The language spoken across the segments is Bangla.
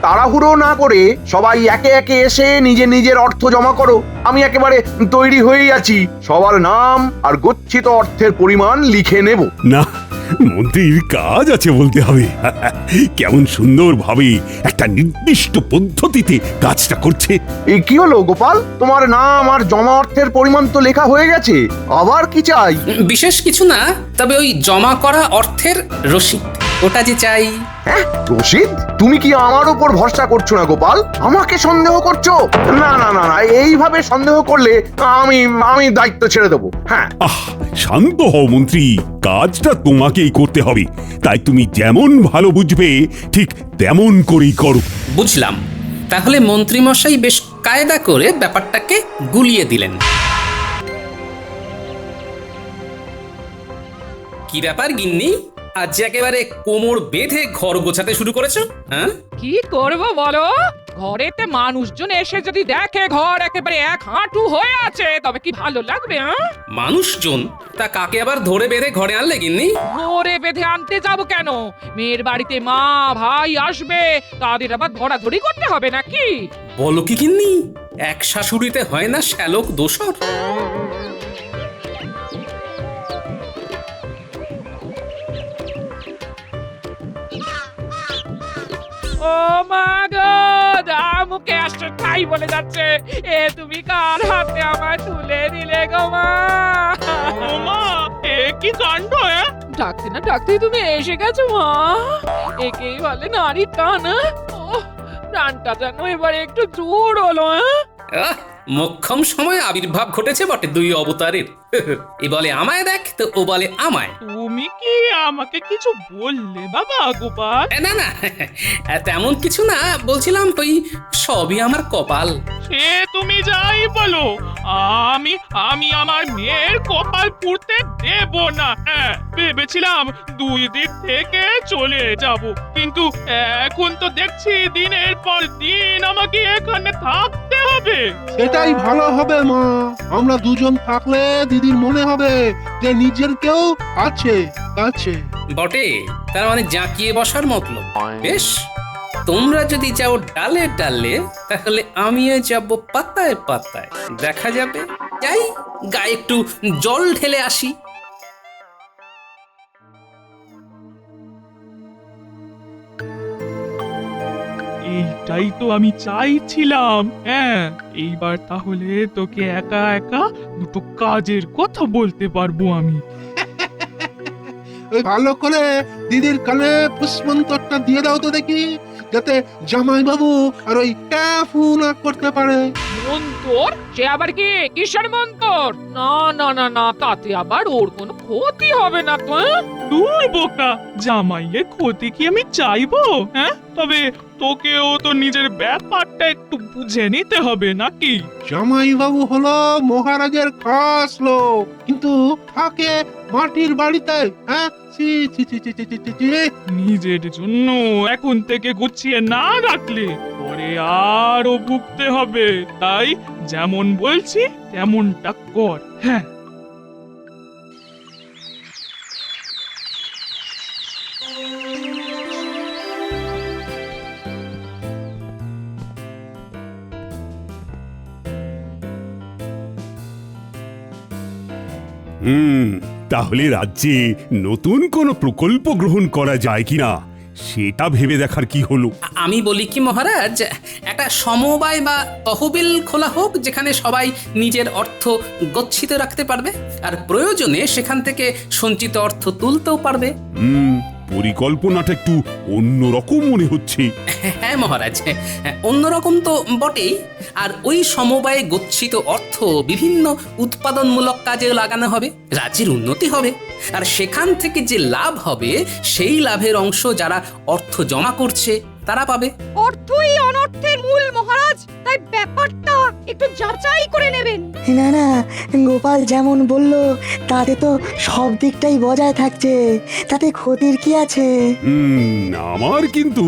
তাড়াহুড়ো না করে সবাই একে একে এসে নিজের নিজের অর্থ জমা করো। আমি একেবারে তৈরি হয়েই আছি, সবার নাম আর গচ্ছিত অর্থের পরিমাণ লিখে নেব। না, মন্ত্রীর কাজ আছে বলতে হবে। কেমন সুন্দরভাবে একটা নির্দিষ্ট পদ্ধতিতে কাজটা করছে। এই কি হলো গোপাল, তোমার নাম আর জমা অর্থের পরিমাণ তো লেখা হয়ে গেছে, আবার কি চাই? বিশেষ কিছু না, তবে ওই জমা করা অর্থের রসিদ ওটা যে চাই। হ্যাঁ, রশিদ? তুমি কি আমার উপর ভরসা করছো না গোপাল? আমাকে সন্দেহ করছো? না না না না, এইভাবে সন্দেহ করলে আমি আমি দায়িত্ব ছেড়ে দেবো। হ্যাঁ, আহ, শান্ত হও মন্ত্রী, কাজটা তোমাকেই করতে হবে। তাই তুমি যেমন ভালো বুঝবে ঠিক তেমন করেই করো। বুঝলাম। তাহলে মন্ত্রীমশাই বেশ কায়দা করে ব্যাপারটাকে গুলিয়ে দিলেন। কি ব্যাপার গিন্নি, আজ একেবারে কোমর বেঁধে ঘর গোছাতে শুরু করেছো? হ্যাঁ, কি করব বলো? ঘরেতে মানুষজন এসে যদি দেখে ঘর একেবারে এক হাঁটু হয়ে আছে, তবে কি ভালো লাগবে? মানুষজন? তা কাকে আবার ধরে বেঁধে ঘরে আনলে গিন্নি? ঘরে বেঁধে আনতে যাব কেন? মেয়ের বাড়িতে মা ভাই আসবে, তাদের আবার ধরাধরি করতে হবে নাকি? বলো কি গিন্নি, এক শাশুড়িতে হয় না শ্যালক দোসর? ও মা গো, যা মুখে আসছে তাই বলে যাচ্ছে। এ তুমি কার হাতে আমায় তুলে দিলে গো মা? ওমা, এ কি কাণ্ড! ডাকতে না ডাকতেই তুমি এসে গেছো মা। একেই বলে নারীর টান। ও প্রাণটা যেন এবারে একটু জোর হলো। আহ, মোক্ষম সময় আবির্ভাব ঘটেছে বটে দুই অবতারের। এ বলে আমায় দেখ, তো ও বলে আমায়। তুমি কি আমাকে কিছু বললে বাবা গোপাল? না না, তেমন কিছু না, বলছিলাম ওই সবই আমার কপাল। সে তুমি যাই বলো, আমি আমি আমার মেয়ের কপাল পুড়তে দেব না। ভেবেছিলাম 2 দিন থেকে চলে যাব, কিন্তু এখন তো দেখছি দিনের পর দিন আমাকে এখানে থাকতে হবে। সেটাই ভালো হবে মা, আমরা দুজন থাকলে দিদির মনে হবে যে নিজের কেউ আছে কাছে। বটে, তার মানে জাঁকিয়ে বসার মতলব। বেশ, তোমরা যদি যাও ডালে ডালে, তাহলে আমিও যাব পাতায় পাতায়। দেখা যাবে। যাই, গায়ে একটু জল ঢেলে আসি। এইটাই তো আমি চাইছিলাম। এইবার তাহলে তোকে একা একা দুটো কাজের কথা বলতে পারবো আমি। ওই ভালো করে দিদির কানে পুষ্পন্তরটা দিয়ে দাও তো দেখি, যাতে জামাই বাবু আর ওই ক্যাফু না করতে পারে। মন্তর? সে আবার কি কিসের মন্তর? না না না না, তাতে আবার ওর কোনো ক্ষতি হবে না তো। দূর বোকা, জামাইয়ের ক্ষতি কি আমি চাইবো? তবে তোকেও তো নিজের ব্যাপারটা একটু বুঝে নিতে হবে নাকি? জামাই বাবু হলো মহারাজের খাস লোক, কিন্তু থাকে মাটির বাড়িতে। ছি ছি ছি ছি ছি ছি ছি ছি। নিজের জন্য এখন থেকে গুছিয়ে না রাখলে পরে আরো ভুগতে হবে। তাই যেমন বলছি তেমনটা কর। তাহলে রাজ্যে নতুন কোনো প্রকল্প গ্রহণ করা যায় কিনা সেটা ভেবে দেখার কি হলো। আমি বলি কি মহারাজ, একটা সমবায় বা তহবিল খোলা হোক, যেখানে সবাই নিজের অর্থ গচ্ছিত রাখতে পারবে, আর প্রয়োজনে সেখান থেকে সঞ্চিত অর্থ তুলতেও পারবে। পরিকল্পনাটা একটু অন্যরকম মনে হচ্ছে। হ্যাঁ মহারাজ, অন্যরকম তো বটেই। আর ওই সমবায়ে গচ্ছিত অর্থ বিভিন্ন উৎপাদনমূলক কাজে লাগানো হবে, রাজ্যের উন্নতি হবে, আর সেখান থেকে যে লাভ হবে সেই লাভের অংশ যারা অর্থ জমা করছে তারা পাবে। অর্থই অনর্থের মূল মহারাজ, তাই ব্যাপারটা একটু যাচাই করে নেবেন। না না, গোপাল যেমন বলল তাতে তো সব দিকটাই বজায় থাকছে, তাতে ক্ষতির কি আছে? আমার কিন্তু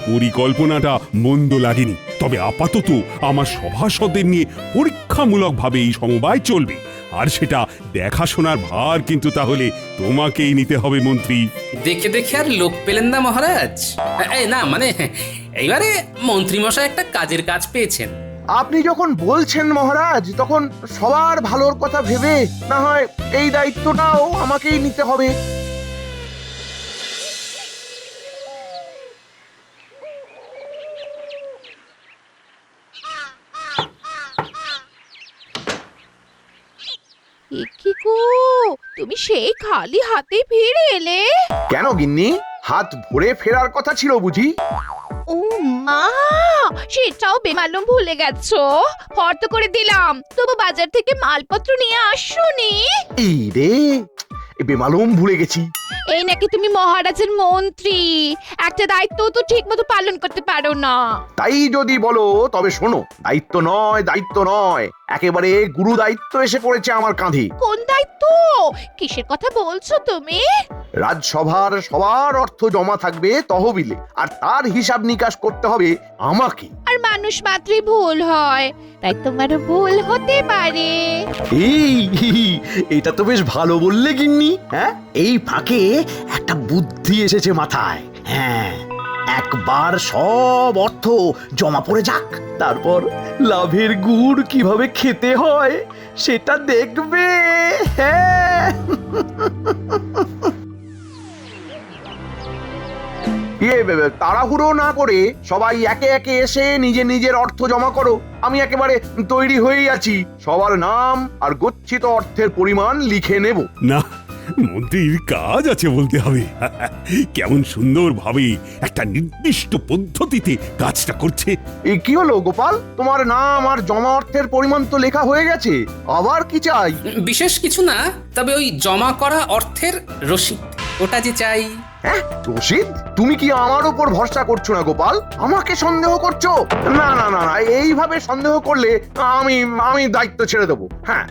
পরিকল্পনাটা মন্দ লাগেনি। তবে আপাতত আমার সভাসদের নিয়ে পরীক্ষামূলকভাবে এই সমবায় চলবে, আর সেটা দেখাশোনার ভার কিন্তু তাহলে তোমাকেই নিতে হবে মন্ত্রী। দেখে দেখে আর লোক পেলেন না মহারাজ? না মানে এইবারে মন্ত্রীমশাই একটা কাজের কাজ পেয়েছেন। আপনি যখন বলছেন মহারাজ, তখন সবার ভালোর কথা ভেবে না হয় এই দায়িত্বটাও আমাকেই নিতে হবে। কি গো, তুমি সেই খালি হাতে ফিরে এলে? কেন গিন্নি, হাত ভরে ফেরার কথা ছিল বুঝি? ও মা, সেটাও বেমালুম ভুলে গেছো। ফর্দ করে দিলাম, তবু বাজার থেকে মালপত্র নিয়ে আসোনি। এই রে, বেমালুম ভুলে গেছি। এই নাকি তুমি মহারাজের মন্ত্রী, একটা দায়িত্ব তো ঠিক মতো পালন করতে পারো না। তাই যদি বলো তবে শোনো, দায়িত্ব নয়, দায়িত্ব নয়, একেবারে গুরু দায়িত্ব এসে পড়েছে আমার কাঁধে। কোন দায়িত্ব? কিসের কথা বলছো তুমি? রাজসভার সবার অর্থ জমা থাকবে তহবিলে, আর তার হিসাব নিকাশ করতে হবে আমাকে। আর মানুষ মাত্রই ভুল হয়, তাই তোমারও ভুল হতে পারে। এটা তো বেশ ভালো বললে গিন্নি। হ্যাঁ, এই ফাঁকে একটা বুদ্ধি এসেছে মাথায়। হ্যাঁ, একবার সব অর্থ জমা পড়ে যাক, তারপর লাভের গুড় কিভাবে খেতে হয় সেটা দেখবে। হ্যাঁ, তাড়াহুড়ো না করে সবাই একে একে এসে নিজের নিজের অর্থ জমা করো। আমি একেবারে তৈরি হয়েই আছি, সবার নাম আর গচ্ছিত অর্থের পরিমাণ লিখে নেব। না, মন্ত্রীর কাজ আছে বলতে হবে। কেমন সুন্দরভাবে একটা নির্দিষ্ট পদ্ধতিতে কাজটা করছে। কি হলো গোপাল, তোমার নাম আর জমা অর্থের পরিমাণ তো লেখা হয়ে গেছে, আবার কি চাই? বিশেষ কিছু না, তবে ওই জমা করা অর্থের রসিদ, ওটা যে চাই। হ্যাঁ, রশিদ? তুমি কি আমার উপর ভরসা করছো না গোপাল? আমাকে সন্দেহ করছো? না না না না, এইভাবে সন্দেহ করলে আমি দায়িত্ব ছেড়ে দেবো। হ্যাঁ,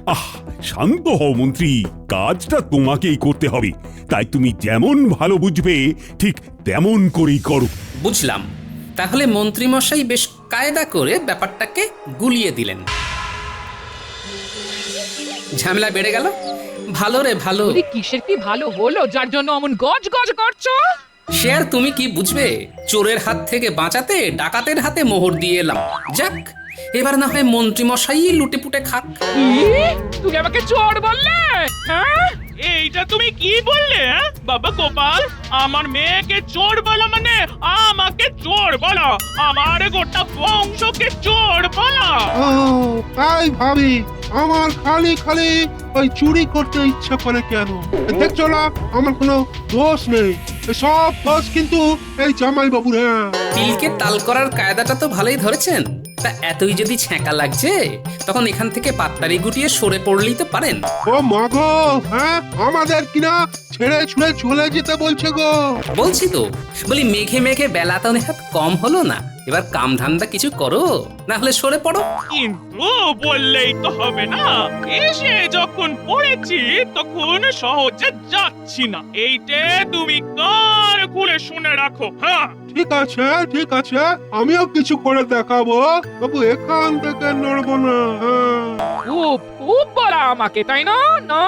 শান্ত হও মন্ত্রী, কাজটা তোমাকেই করতে হবে, তাই তুমি যেমন ভালো বুঝবে ঠিক তেমন করেই করো। বুঝলাম। তাহলে মন্ত্রীমশাই বেশ কায়দা করে ব্যাপারটাকে গুলিয়ে দিলেন। ঝামেলা বেড়ে গেল। ভালো রে ভালো। কিসের কি ভালো হলো যার জন্য অমন গজ গজ করছো? সে আর তুমি কি বুঝবে? চোরের হাত থেকে বাঁচাতে ডাকাতের হাতে মোহর দিয়ে এলাম। যাক, এবার না হয় মন্ত্রীমশাই লুটে পুটে খাক। তুমি আমাকে চোর বললে? হ্যাঁ, এইটা তুমি কি বললে? বাবা গোপাল, আমার মেয়েকে চোর বলা মানে আমাকে চোর বলা, আমার গোটা বংশকে চোর বলা। ও তাই ভাবি, আমার খালি খালি ওই চুরি করতে ইচ্ছা করে কেন? দেখছো না আমার কোনো দোষ নেই, সব দোষ কিন্তু এই জামাই বাবুর। হ্যাঁ, তিলকে তাল করার কায়দাটা তো ভালোই ধরেছেন। তা এতই যদি ছ্যাঁকা লাগছে, তখন এখান থেকে পাত্তারি গুটিয়ে সরে পড়লেই তো পারেন। ও মাগো, হ্যাঁ আমাদের কিনা ছেড়ে ছুড়ে চলে যেতে বলছে গো। বলছি তো, বলি মেঘে মেঘে বেলা তো নেহাত কম হলো না, এবার কাম ধান্দা কিছু করো, না হলে সরে পড়ো। কিন্তু বললেই তো হবে না, এসে যখন পড়েছি তখন সহজে যাচ্ছি না, এইটে তুমি কান খুলে শুনে রাখো। হ্যাঁ, ঠিক আছে ঠিক আছে, আমিও কিছু করে দেখাবো, তবু এখান থেকে নড়বো না। হ্যাঁ, খুব খুব বলা আমাকে, তাই না? না,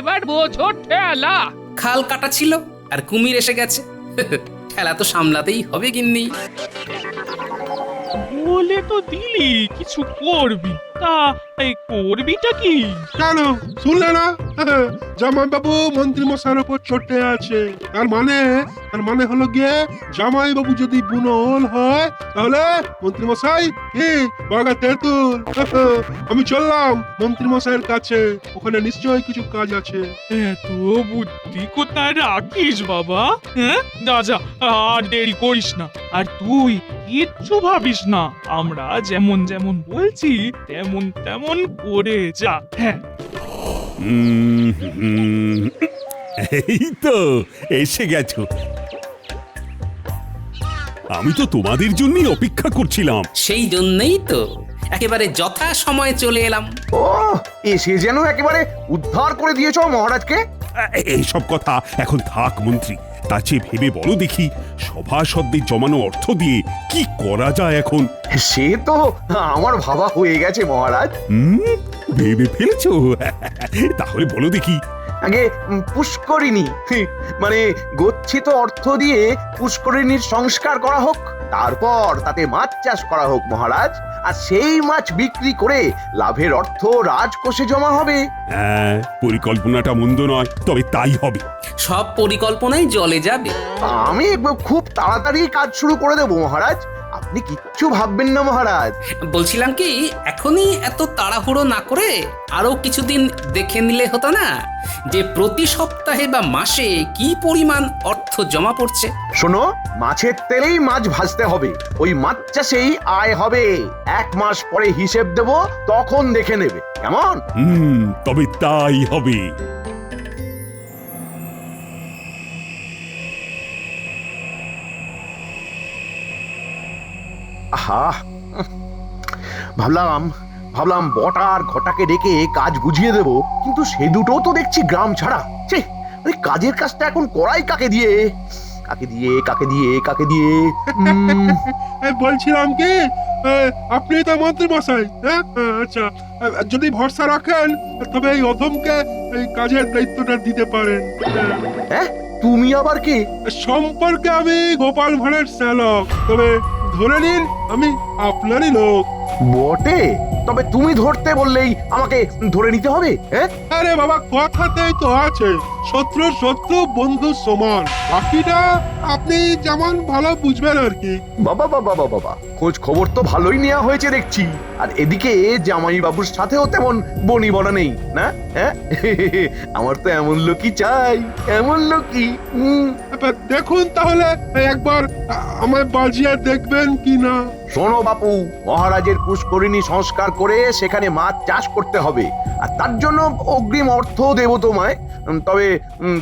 এবার বোঝো ঠেলা। খাল কাটা ছিল আর কুমির এসে গেছে, খেলা তো সামলাতেই হবে গিন্নি। বলে তো দিলি কিছু করবি, তা এই করবিটা কি? কেন শুনলে না? জামাই বাবু মন্ত্রী মশাইয়ের উপর চটে আছে, তার মানে হলো গিয়ে জামাই বাবু যদি বুনোল হয় তাহলে মন্ত্রী মশাই কি বাগা তেঁতুল। আমি চললাম মন্ত্রী মশাইয়ের কাছে, ওখানে নিশ্চয়ই কিছু কাজ আছে। এত বুদ্ধি কোথায় রাখিস বাবা? হ্যাঁ, যা যা, আর দেরি করিস না, আর তুই কিচ্ছু ভাবিস না, আমরা যেমন যেমন বলছি তেমন তেমন করে যা। হ্যাঁ, এই তো এসে গেছো। আমি তো তোমাদের জন্যই অপেক্ষা করছিলাম। সেই জন্যই তো একেবারে যথা সময়ে চলে এলাম। ও, এসে যেন একেবারে উদ্ধার করে দিয়েছো মহারাজকে। এইসব কথা এখন থাক মন্ত্রী, তার চেয়ে ভেবে বলো দেখি, সভাসদদের জমানো অর্থ দিয়ে কি করা যায় এখন? সে তো আমার ভাবা হয়ে গেছে মহারাজ। ভেবে ফেলেছো? তাহলে বলো দেখি। আগে পুষ্করিণী, মানে গচ্ছিত অর্থ দিয়ে পুষ্করিণীর সংস্কার করা হোক। তারপর তাতে মাছ চাষ করা হোক মহারাজ, আর সেই মাছ বিক্রি করে লাভের অর্থ রাজকোষে জমা হবে। হ্যাঁ, পরিকল্পনাটা মন্দ নয়, তবে তাই হবে। সব পরিকল্পনাই জলে যাবে। আমি খুব তাড়াতাড়ি কাজ শুরু করে দেবো মহারাজ, আপনি কিচ্ছু ভাববেন না মহারাজ। বলছিলাম কি, এখনই এত তাড়াহুড়ো না করে আরো কিছুদিন দেখে নিলে হতো না যে প্রতি সপ্তাহে বা মাসে কি পরিমাণ অর্থ জমা পড়ছে? শোনো, মাছের তেলেই মাছ ভাজতে হবে, ওই মাছ চাষেই আয় হবে। 1 মাস পরে হিসেব দেব, তখন দেখে নেবে, কেমন? তবে তাই হবে। আহা, ভাবলাম বটা আর ঘটাকে ডেকে কাজ বুঝিয়ে দেব, কিন্তু সে দুটো তো দেখছি গ্রাম ছাড়া। ছি, আরে কাজের কাজটা এখন করাই কাকে দিয়ে? বলছিলাম কি, আপনি তো মন্ত্রী মশাই, হ্যাঁ? আচ্ছা, যদি ভরসা রাখেন তবে এই অধমকে এই কাজের দায়িত্বটা দিতে পারেন। হ্যাঁ, তুমি আবার কি? সম্পর্কে আমি গোপাল ভাঁড়ের শ্যালক, তবে ধরে নিন আমি আপনারই লোক। বটে, তবে তুমি ধরতে বললেই আমাকে ধরে নিতে হবে? হ্যাঁ, আরে বাবা, কথাতেই তো আছে শত্রু শত্রু বন্ধু সমান, বাকিটা আপনি যেমন ভালো বুঝবেন আর কি। বাবা, খোঁজ খবর তো ভালোই নেওয়া হয়েছে দেখছি। আর এদিকে জামাই বাবুর সাথেও তেমন বনি বনা নেই না? হ্যাঁ, আমার তো এমন লোকই চাই, এমন লোকই। দেখুন তাহলে একবার আমায় বাজিয়ে দেখবেন কি না। শোনো বাপু, মহারাজের পুষ্করিণী সংস্কার করে সেখানে মাছ চাষ করতে হবে, আর তার জন্য অগ্রিম অর্থ দেব তোমায়।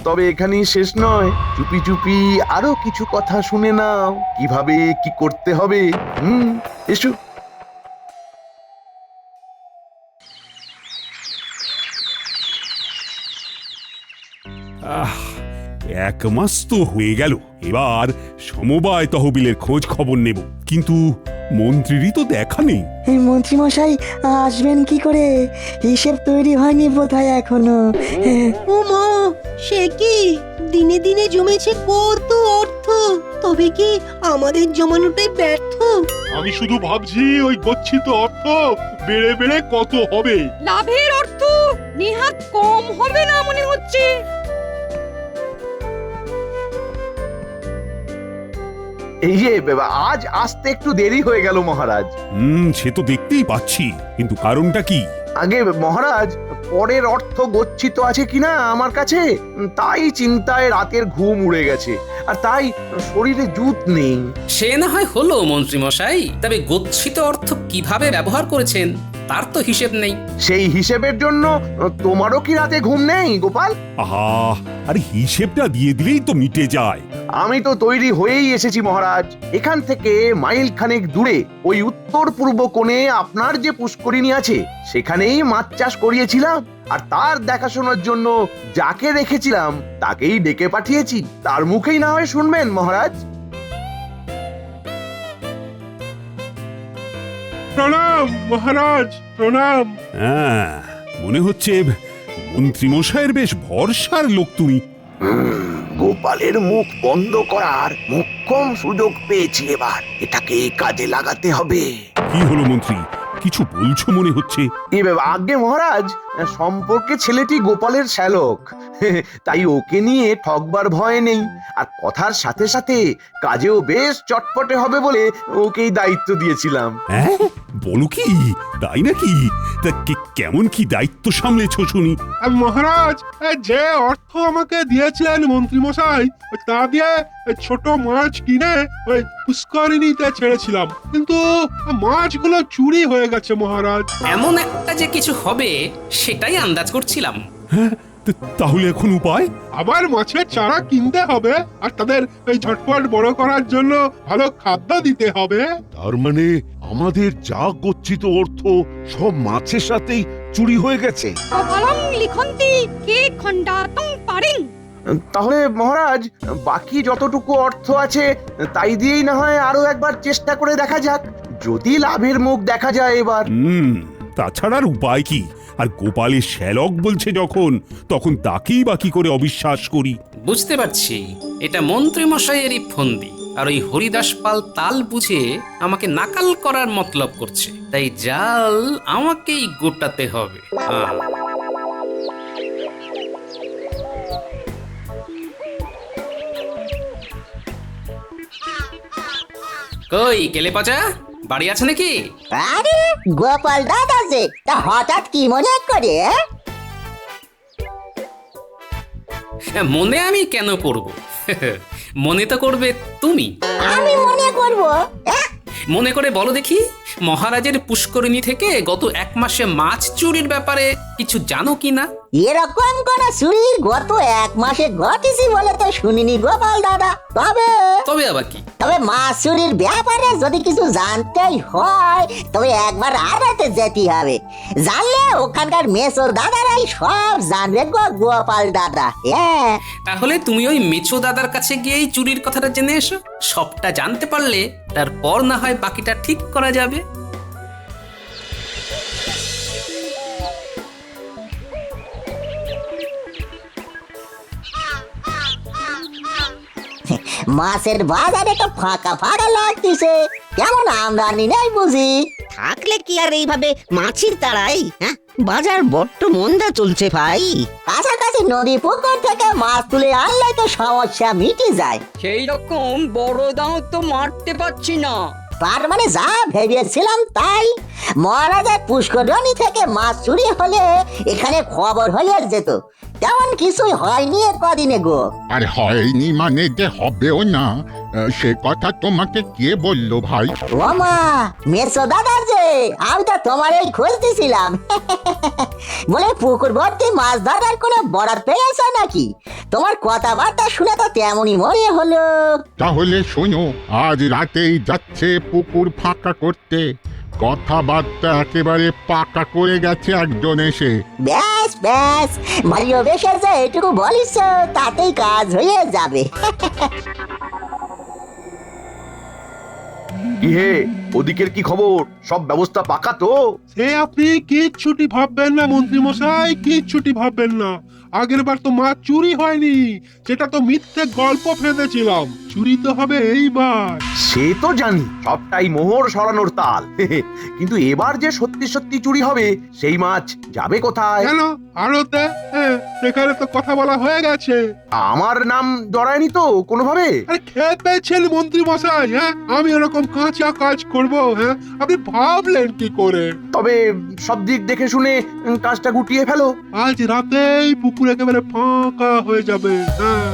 তবে এখানেই শেষ নয়, চুপি চুপি আরো কিছু কথা শুনে নাও, কিভাবে কি করতে হবে। এসো। আহ, 1 মাস তো হয়ে গেল, এবার সমবায় তহবিলের খোঁজ খবর নেব, কিন্তু মন্ত্রীরই তো দেখা নেই। এই মন্ত্রীমশাই আসবেন কি করে? হিসেব তৈরি হয়নি বোধহয় এখনো। ও মা, সে কি দিনে দিনে জমেছে কত অর্থ, তবে কি আমাদের জমানোটাই ব্যর্থ? আমি শুধু ভাবছি ওই গচ্ছিত অর্থ বেড়ে বেড়ে কত হবে। লাভের অর্থ নেহাত কম হবে না মনে হচ্ছে। এই যে আজ আসতে একটু দেরি হয়ে গেল মহারাজ। সে তো দেখতেই পাচ্ছি, কিন্তু কারণটা কি? আগে মহারাজ, পরের অর্থ গচ্ছিত আছে কিনা আমার কাছে, তাই চিন্তায় রাতের ঘুম উড়ে গেছে, আর তাই শরীরে জুত নেই। সে না হয় হলো মন্ত্রী মশাই, তবে গচ্ছিত অর্থ কিভাবে ব্যবহার করেছেন তার তো হিসেব নেই। সেই হিসেবের জন্য তোমারও কি রাতে ঘুম নেই গোপাল? আহা, আরে হিসেবটা দিয়ে দিলেই তো মিটে যায়। আমি তো তৈরি হয়েই এসেছি মহারাজ। এখান থেকে মাইল খানেক দূরে ওই উত্তর পূর্ব কোণে আপনার যে পুষ্করিণী আছে, সেখানেই মাছ চাষ করিয়েছিলাম, আর তার দেখাশোনার জন্য যাকে রেখেছিলাম তাকেই ডেকে পাঠিয়েছি। তার মুখেই না হয় শুনবেন মহারাজ। প্রণাম মহারাজ, প্রণাম। হ্যাঁ, মনে হচ্ছে মন্ত্রী মশাইয়ের বেশ ভরসার লোক তুমি। গোপালের মুখ বন্ধ করার মোক্ষম সুযোগ পেয়েছি, এবার এটাকে কাজে লাগাতে হবে। কি হলো মন্ত্রী, কিছু বলছো মনে হচ্ছে? আগে মহারাজ, সম্পর্কে ছেলেটি গোপালের শ্যালক, তাই ওকে নিয়ে ঠকবার ভয় নেই, আর কথার সাথে সাথে কাজেও বেশ চটপটে হবে বলে ওকেই দায়িত্ব দিয়েছিলাম। হ্যাঁ, বলো কি, তাই নাকি? তা কেমন কি দায়িত্ব সামলেছো শুনি? মহারাজ, যে অর্থ আমাকে দিয়েছিলেন মন্ত্রী মশাই, তা দিয়ে ছোট মাছ কিনে ওই পুষ্করিণীতে ছেড়েছিলাম, কিন্তু মাছগুলো চুরি হয়ে গেছে মহারাজ। এমন একটা যে কিছু হবে সেটাই আন্দাজ করছিলাম। হ্যাঁ, তাহলে এখন উপায়? আবার মাছের চারা কিনতে হবে, আর তাদের ওই ঝটপট বড় করার জন্য ভালো খাদ্য দিতে হবে। তার মানে আমাদের যা গচ্ছিত অর্থ সব মাছের সাথেই চুরি হয়ে গেছে। কপালং লিখন্তি কে খণ্ডাতং পারিং। তাহলে মহারাজ, বাকি যতটুকু অর্থ আছে তাই দিয়েই না হয় আরো একবার চেষ্টা করে দেখা যাক, যদি লাভের মুখ দেখা যায় এবার। তাছাড়ার উপায় কি? আর গোপালের শ্যালক বলছে যখন, তখন তাকেই বাকি করে অবিশ্বাস করি। বুঝতে পারছি, এটা মন্ত্রী মশাইয়েরই ফন্দি। আর ওই হরিদাস পাল তাল বুঝে আমাকে নাকাল করার মতলব করছে, তাই জাল আমাকেই গোটাতে হবে। কই কেলে পচা, বাড়ি আছে নাকি? আরে গোপাল দাদা যে, তা হঠাৎ কি মনে করে? মনে আমি কেন করব? মনে তো করবে তুমি। আমি মনে করব? মনে করে বলো দেখি, মহারাজের পুষ্করিণী থেকে গত 1 মাসে মাছ চুরির ব্যাপারে কিছু জানো কি না? এরকম কোন চুরি গত 1 মাসে ঘটেছি বলে তো শুনিনি গোপাল দাদা। তবে আবার কি? তবে মাছ চুরির ব্যাপারে যদি কিছু জানতেই হয় তবে একবার আড়াতে যেতে হবে। জানলে ওখানকার মেসোর দাদারাই সব জানবে গো গোপাল দাদা। হ্যাঁ, তাহলে তুমি ওই মেছো দাদার কাছে গিয়েই চুরির কথাটা জেনে এসো। সবটা জানতে পারলে তারপর না হয় বাকিটা ঠিক করা যাবে। মাছের বাজারে তো ফাঁকা ফাঁকা লাগতেছে, কেমন আমদানি নেই বুঝি? থাকলে কি আর এইভাবে মাছির তাড়াই? হ্যাঁ, বাজার বড্ড মন্দা চলছে ভাই। কাছাকাছি নদী পুকুর থেকে মাছ তুলে আনলে তো সমস্যা মিটে যায়। সেই রকম বড় দাও তো মারতে পারছি না। তার মানে যা ভেবেছিলাম তাই। মহারাজের পুষ্করণী থেকে মাছ চুরি হলে এখানে খবর হয়ে যেত, তেমন কিছুই হয়নি কদিনে গো। আর হয়নি মানে যে হবেও না, সে কথা তোমাকে কে বললো ভাই? ও মা, মেসো দাদার যে, আমি তো তোমার এই খুঁজতেছিলাম। বলে পুকুর ভর্তি মাছ ধরার কোনো বরাদ পেয়েছ নাকি? তোমার কথাবার্তা শুনে তো তেমনই মনে হলো। তাহলে শোনো, আজ রাতেই যাচ্ছে পুকুর ফাঁকা করতে। কথাবার্তা একেবারে পাকা করে গেছে একজন এসে। ব্যাস ব্যাস, ভারীও বেশের যে এটুকু বলিস তাতেই কাজ হয়ে যাবে। কি হে, ওদিকের কি খবর? সব ব্যবস্থা পাকা তো? সে আপনি কিচ্ছুটি ভাববেন না মন্ত্রী মশাই, কিচ্ছুটি ভাববেন না। আগের বার তো মাছ চুরি হয়নি, সেটা তো মিথ্যে গল্প ফেঁদেছিলাম। চুরি তো হবে এইবার। সে তো জানি, সবটাই মোহর সরানোর তাল। কিন্তু এবার যে সত্যি সত্যি চুরি হবে, সেই মাছ যাবে কোথায়? কেন আড়তে? সেখানে তো কথা বলা হয়ে গেছে। আমার নাম জড়ায়নি তো কোনোভাবে? আরে খেয়ে পেয়েছেন মন্ত্রী মশাই? হ্যাঁ, আমি এরকম কাঁচা কাজ করব? হ্যাঁ, আপনি ভাবলেন কি করে? তবে সব দিক দেখে শুনে কাজটা গুটিয়ে ফেলো। আজ রাতেই পুকুর একেবারে ফাঁকা হয়ে যাবে। হ্যাঁ,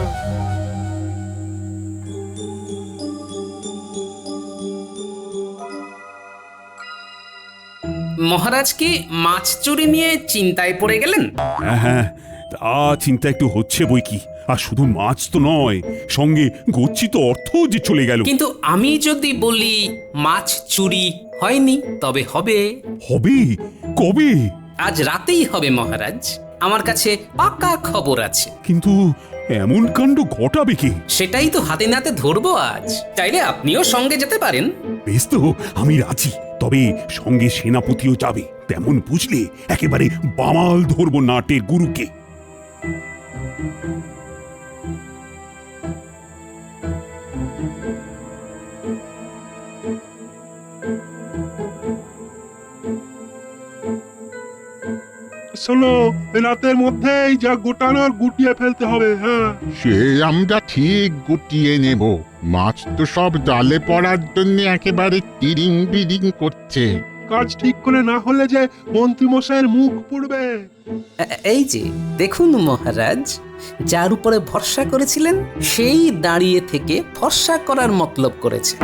মহারাজ কি মাছ চুরি নিয়ে চিন্তায় পড়ে গেলেন? হ্যাঁ হ্যাঁ, তা চিন্তা একটু হচ্ছে বই কি। আর শুধু মাছ তো নয়, সঙ্গে গচ্ছিত অর্থ যে চলে গেল। কিন্তু আমি যদি বলি মাছ চুরি হয়নি, তবে হবে। হবে? কবে? আজ রাতেই হবে মহারাজ। আমার কাছে পাকা খবর আছে। কিন্তু এমন কাণ্ড ঘটাবে কে? সেটাই তো হাতে নাতে ধরবো আজ। চাইলে আপনিও সঙ্গে যেতে পারেন। বেশ তো, আমি রাজি। তবে সঙ্গে সেনাপতিও যাবে। তেমন বুঝলে একেবারে বামাল ধরবো নাটের গুরুকে। শোনো, রাতের মধ্যেই যা গোটানোর গুটিয়ে ফেলতে হবে। হ্যাঁ, সে আমরা ঠিক গুটিয়ে নেব। মাছ তো সব জালে পড়ার জন্য একেবারে টিরিং বিরিং করছে। কাজ ঠিক করে না হলে যে মন্ত্রী মশাইয়ের মুখ পুড়বে। এই যে দেখুন মহারাজ, যার উপরে ভরসা করেছিলেন সেই দাঁড়িয়ে থেকে ভরসা করার মতলব করেছে।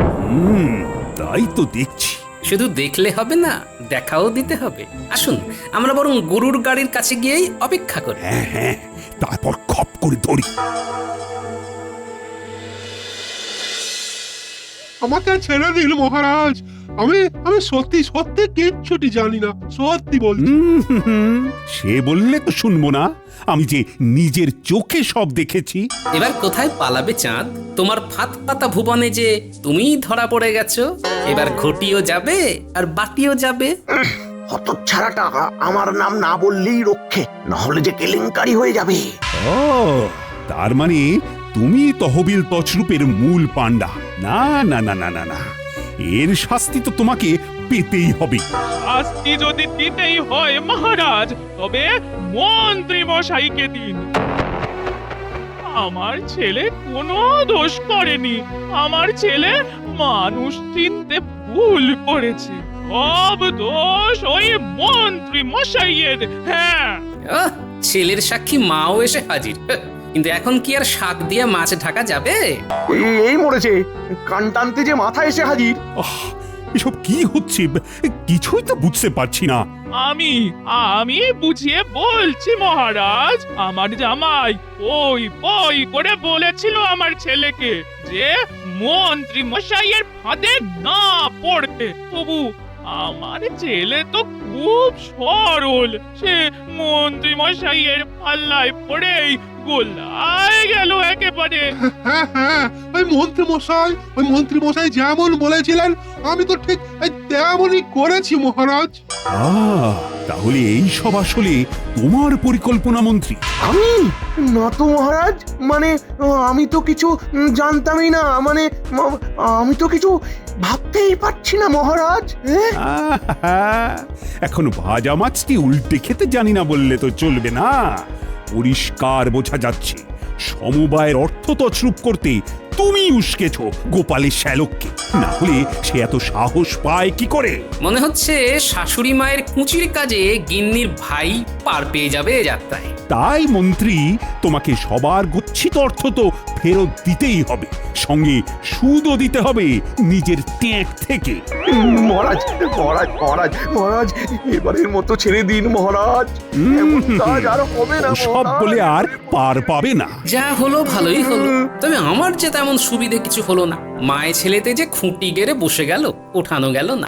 তাই তো দেখছি। শুধু দেখলে হবে না, দেখাও দিতে হবে। আসুন আমরা বরং গরুর গাড়ির কাছে গিয়েই অপেক্ষা করি। হ্যাঁ হ্যাঁ, তারপর খপ করে ধরি। আমাকে ছেড়ে দিন মহারাজ। আমি আমি সত্যি সত্যি কিচ্ছুটি জানি না, সত্যি বলছি। সে বললে তো শুনবো না। আমি যে নিজের চোখে সব দেখেছি। এবার কোথায় পালাবে চাঁদ? তোমার ফাঁদ পাতা ভুবনে যে তুমিই ধরা পড়ে গেছো। এবার ঘটিও যাবে আর বাটিও যাবে। হতচ্ছাড়াটা আমার নাম না বললেই রক্ষে, না হলে যে কেলেঙ্কারি হয়ে যাবে। ও, তার মানে তুমি তহবিল তছরূপের মূল পান্ডা। না না না না না না, এর শাস্তি তো তোমাকে পেতেই হবে। শাস্তি যদি দিতেই হয় মহারাজ, তবে মন্ত্রী মশাইকে দিন। আমার ছেলে কোনো দোষ করেনি। আমার ছেলে মানুষ চিনতে ভুল করেছে। সব দোষ ওই মন্ত্রী মশাইয়ের। হ্যাঁ, আহ, ছেলের সাক্ষী মাও এসে হাজির। কিন্তু এখন কি আর শাক দিয়ে মাছ ঢাকা যাবে? এই মরেছে, কান টানতে যে মাথা এসে হাজির। এসব কি হচ্ছে কিছুই তো বুঝতে পারছি না। আমি বুঝিয়ে বলছি মহারাজ। আমার জামাই ওই বই করে বলেছিল আমার ছেলেকে যে মন্ত্রী মশাইয়ের ফাঁদে না পড়তে। তবু আমার ছেলে তো খুব সরল, সে মন্ত্রী মশাইয়ের পাল্লায় পড়েই গোলায় গেল একেবারে। হ্যাঁ হ্যাঁ, ওই মন্ত্রী মশাই যেমন বলেছিলেন আমি তো ঠিক তেমনই করেছি মহারাজ। তাহলে এই সব আসলে তোমার পরিকল্পনা মন্ত্রী? আমি না তো মহারাজ, মানে আমি তো কিছু জানতামই না, মানে আমি তো কিছু ভাবতেই পারছি না মহারাজ। এখন ভাজা মাছটি উল্টে খেতে জানি না বললে তো চলবে না। পরিষ্কার বোঝা যাচ্ছে সমবায়ের অর্থ তছরূপ করতে তুমি উস্কেছ গোপালের শ্যালককে। না হলে সে এত সাহস পায় কি করে? মনে হচ্ছে শাশুড়ি মায়ের কুঁচির কাজে গিন্নির ভাই পার পেয়ে যাবে এ যাত্রায়। তাই মন্ত্রী, তোমাকে সবার গচ্ছিত অর্থ তো ফেরত দিতেই হবে, সঙ্গে সুদও দিতে হবে নিজের ট্যাঁক থেকে। মহারাজ মহারাজ মহারাজ মহারাজ, এবারের মতো ছেড়ে দিন মহারাজ, এমন কাজ আর হবে না। সব বলে আর পার পাবে না। যা হলো ভালোই হলো, তবে আমার যে তেমন সুবিধে কিছু হলো না। মায়ে ছেলেতে যে খুঁটি গেড়ে বসে গেল, ওঠানো গেল না।